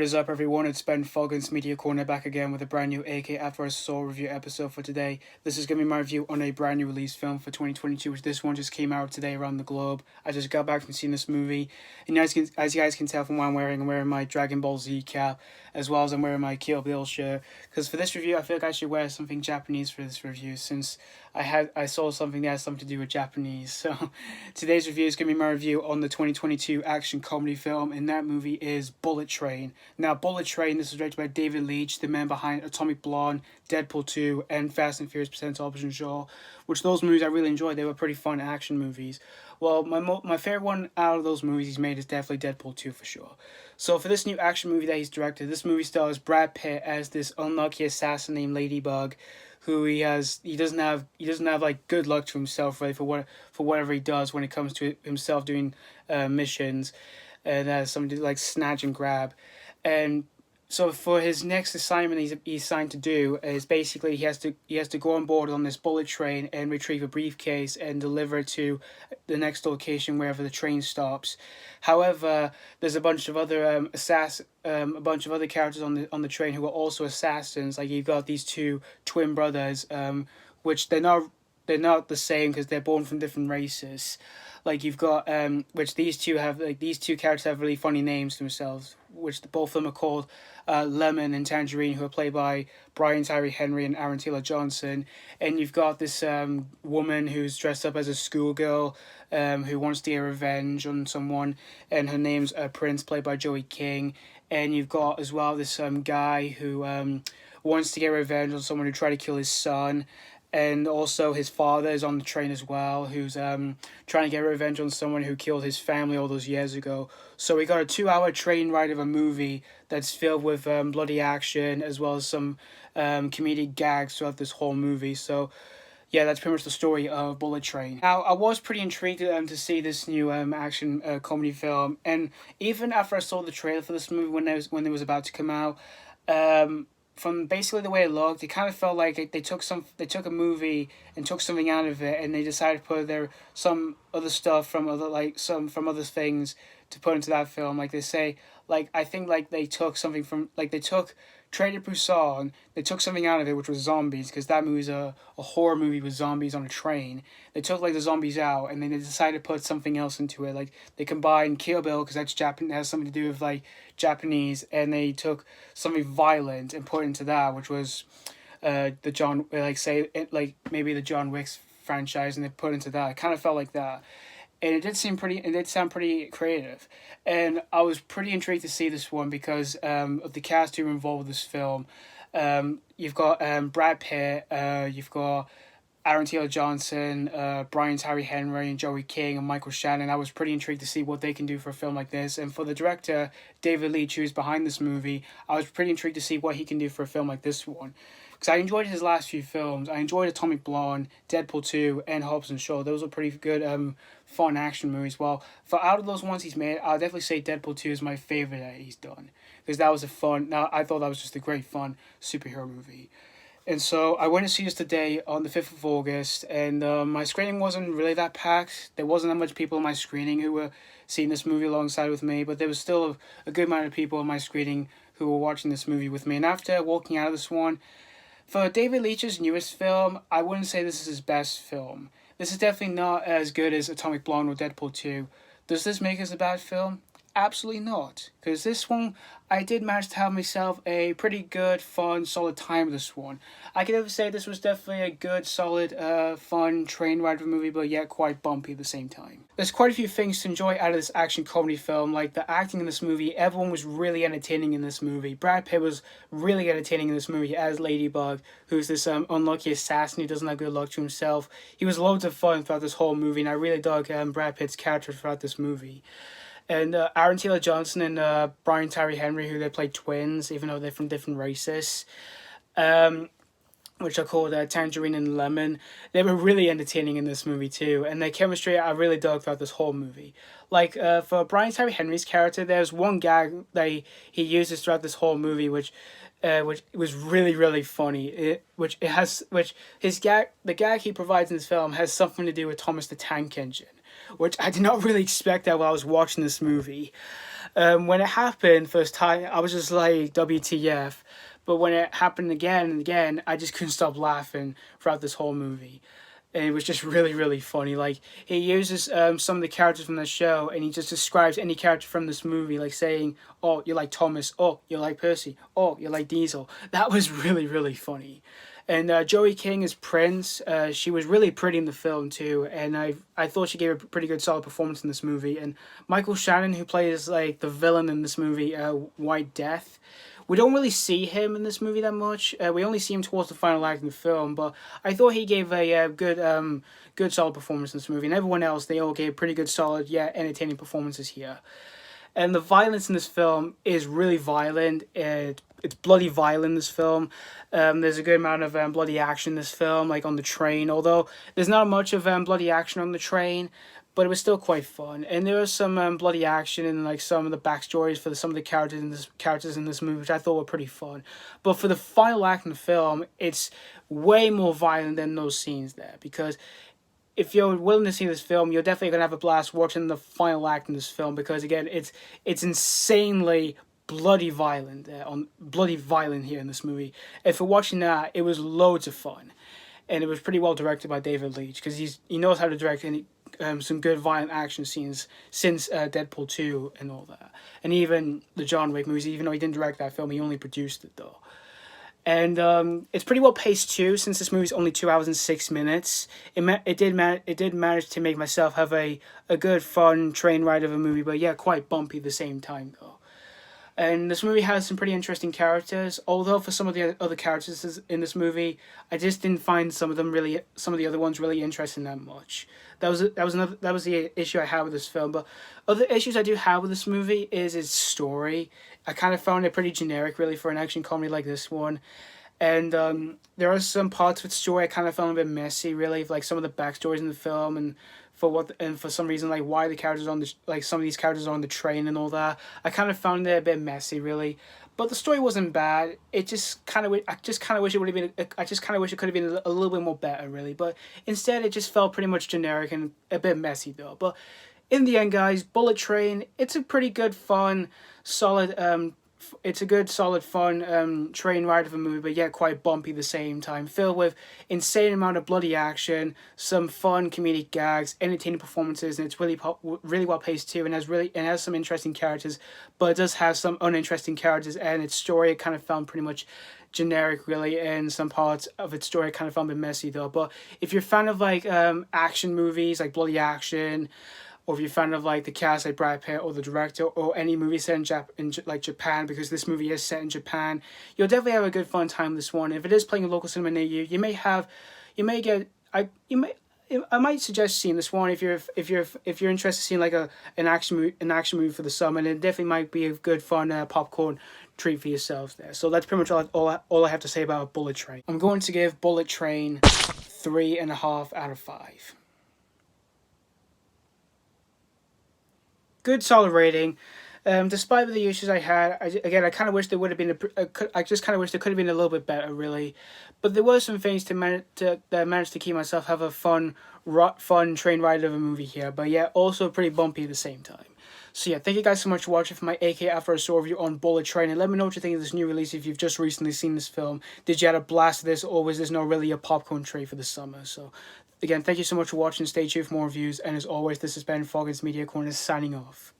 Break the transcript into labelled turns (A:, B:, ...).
A: is up, everyone? It's Ben Foggins, Media Corner, back again with a brand new AK After I Saw review episode for today. This is going to be my review on a brand new release film for 2022, which this one just came out today around the globe. I just got back from seeing this movie, and as you guys can tell from what I'm wearing my Dragon Ball Z cap, as well as I'm wearing my Kill Bill shirt, because for this review, I feel like I should wear something Japanese for this review, since I saw something that has something to do with Japanese. So today's review is going to be my review on the 2022 action comedy film, and that movie is Bullet Train. Now, Bullet Train, this is directed by David Leitch, the man behind Atomic Blonde, Deadpool 2, and Fast and Furious Presents Hobbs and Shaw, which those movies I really enjoyed. They were pretty fun action movies. Well, my favorite one out of those movies he's made is definitely Deadpool 2 for sure. So for this new action movie that he's directed, this movie stars Brad Pitt as this unlucky assassin named Ladybug, who he doesn't have like good luck to himself, really, for whatever he does when it comes to himself doing missions, and something like snatch and grab. And so for his next assignment he's assigned to do is basically he has to go on board on this bullet train and retrieve a briefcase and deliver it to the next location wherever the train stops. However, there's a bunch of other a bunch of other characters on the train who are also assassins. Like, you've got these two twin brothers, which they're not the same because they're born from different races. Like, you've got which these two characters have really funny names themselves, which both of them are called Lemon and Tangerine, who are played by Tyree Henry and Aaron Taylor Johnson. And you've got this woman who's dressed up as a schoolgirl, who wants to get revenge on someone, and her name's Prince, played by Joey King. And you've got as well this guy who wants to get revenge on someone who tried to kill his son. And also his father is on the train as well, who's trying to get revenge on someone who killed his family all those years ago. So we got a 2-hour train ride of a movie that's filled with bloody action, as well as some comedic gags throughout this whole movie. So yeah, that's pretty much the story of Bullet Train. Now, I was pretty intrigued to see this new action comedy film, and even after I saw the trailer for this movie when it was about to come out, from basically the way it looked, it kind of felt like they took a movie and took something out of it, and they decided to put some other stuff from other things to put into that film. Like, they say, like, I think like they took something from, like, they took Train to Busan, they took something out of it, which was zombies, because that movie's a horror movie with zombies on a train. They took like the zombies out, and then they decided to put something else into it. Like, they combined Kill Bill, because that's Japan, has something to do with like Japanese, and they took something violent and put into that, which was maybe the John Wick's franchise, and they put into that. It kind of felt like that. And it did sound pretty creative. And I was pretty intrigued to see this one because of the cast who were involved with this film. You've got Brad Pitt, you've got Aaron Taylor Johnson, Tyree Henry, and Joey King, and Michael Shannon. I was pretty intrigued to see what they can do for a film like this. And for the director, David Leitch, who's behind this movie, I was pretty intrigued to see what he can do for a film like this one. Because I enjoyed his last few films. I enjoyed Atomic Blonde, Deadpool 2, and Hobbs and Shaw. Those were pretty good, fun action movies. Well, for out of those ones he's made, I'll definitely say Deadpool 2 is my favorite that he's done. Because I thought that was just a great fun superhero movie. And so I went to see this today on the 5th of August, and my screening wasn't really that packed. There wasn't that much people in my screening who were seeing this movie alongside with me, but there was still a good amount of people in my screening who were watching this movie with me. And after walking out of this one, for David Leitch's newest film, I wouldn't say this is his best film. This is definitely not as good as Atomic Blonde or Deadpool 2. Does this make this a bad film? Absolutely not. Because this one, I did manage to have myself a pretty good, fun, solid time with this one. I can never say this was definitely a good, solid, fun train ride of a movie, but yet quite bumpy at the same time. There's quite a few things to enjoy out of this action comedy film, like the acting in this movie. Everyone was really entertaining in this movie. Brad Pitt was really entertaining in this movie as Ladybug, who's this unlucky assassin who doesn't have good luck to himself. He was loads of fun throughout this whole movie, and I really dug Brad Pitt's character throughout this movie. And Aaron Taylor Johnson and Tyree Henry, who they play twins, even though they're from different races. which are called Tangerine and Lemon. They were really entertaining in this movie too, and their chemistry I really dug throughout this whole movie. Like for Brian Tyree Henry's character, there's one gag that he uses throughout this whole movie, which was really funny. Which his gag, the gag he provides in this film has something to do with Thomas the Tank Engine, which I did not really expect that while I was watching this movie. When it happened first time, I was just like, WTF. But when it happened again and again, I just couldn't stop laughing throughout this whole movie. And it was just really funny. Like, he uses some of the characters from the show, and he just describes any character from this movie, like saying, oh, you're like Thomas, oh, you're like Percy, oh, you're like Diesel. That was really funny. And Joey King as Prince, she was really pretty in the film too, and I thought she gave a pretty good solid performance in this movie. And Michael Shannon, who plays like the villain in this movie, White Death, we don't really see him in this movie that much. We only see him towards the final act in the film, but I thought he gave a good solid performance in this movie. And everyone else, they all gave pretty good solid yet entertaining performances here. And the violence in this film is really violent. It's bloody violent in this film. There's a good amount of bloody action in this film, like on the train. Although there's not much of bloody action on the train, but it was still quite fun. And there was some bloody action and like some of the backstories for some of the characters in this movie, which I thought were pretty fun. But for the final act in the film, it's way more violent than those scenes there, because if you're willing to see this film, you're definitely gonna have a blast watching the final act in this film, because again, it's insanely bloody violent here in this movie. And for watching that, it was loads of fun, and it was pretty well directed by David Leitch, because he knows how to direct some good violent action scenes since Deadpool 2 and all that, and even the John Wick movies. Even though he didn't direct that film, he only produced it though. And it's pretty well paced too, since this movie's only 2 hours and 6 minutes. It did manage to make myself have a good fun train ride of a movie, but yeah, quite bumpy at the same time though. And this movie has some pretty interesting characters, although for some of the other characters in this movie, I just didn't find some of the other ones really interesting that much. That was the issue I had with this film. But other issues I do have with this movie is its story. I kind of found it pretty generic, really, for an action comedy like this one. And there are some parts of its story I kind of found a bit messy, really, like some of the backstories in the film, and for some reason, like why the characters some of these characters are on the train and all that. I kind of found it a bit messy, really. But the story wasn't bad. I just kind of wish it would have been. I just kind of wish it could have been a little bit more better, really. But instead, it just felt pretty much generic and a bit messy, though. But in the end, guys, Bullet Train. It's a pretty good, fun, solid. It's a good, solid, fun train ride of a movie, but yet quite bumpy at the same time. Filled with insane amount of bloody action, some fun comedic gags, entertaining performances, and it's really well paced too, and has some interesting characters, but it does have some uninteresting characters, and its story I kind of found pretty much generic, really, and some parts of its story I kind of found a bit messy though. But if you're a fan of like action movies, like bloody action, or if you're a fan of like the cast, like Brad Pitt, or the director, or any movie set in Japan, because this movie is set in Japan, you'll definitely have a good fun time with this one. If it is playing a local cinema near you, I might suggest seeing this one if you're interested in seeing like an action movie for the summer, and it definitely might be a good fun popcorn treat for yourselves there. So that's pretty much all I have to say about Bullet Train. I'm going to give Bullet Train 3.5 out of 5. Good solid rating. Despite the issues I had, I kind of wish there would have been I just kind of wish there could have been a little bit better, really. But there were some things that managed to keep myself have a fun train ride of a movie here. But yeah, also pretty bumpy at the same time. So yeah, thank you guys so much for watching for my AK After a Saw review on Bullet Train. And let me know what you think of this new release if you've just recently seen this film. Did you have a blast of this, or was this not really a popcorn treat for the summer? So again, thank you so much for watching. Stay tuned for more reviews. And as always, this has been Foggins Media Corner signing off.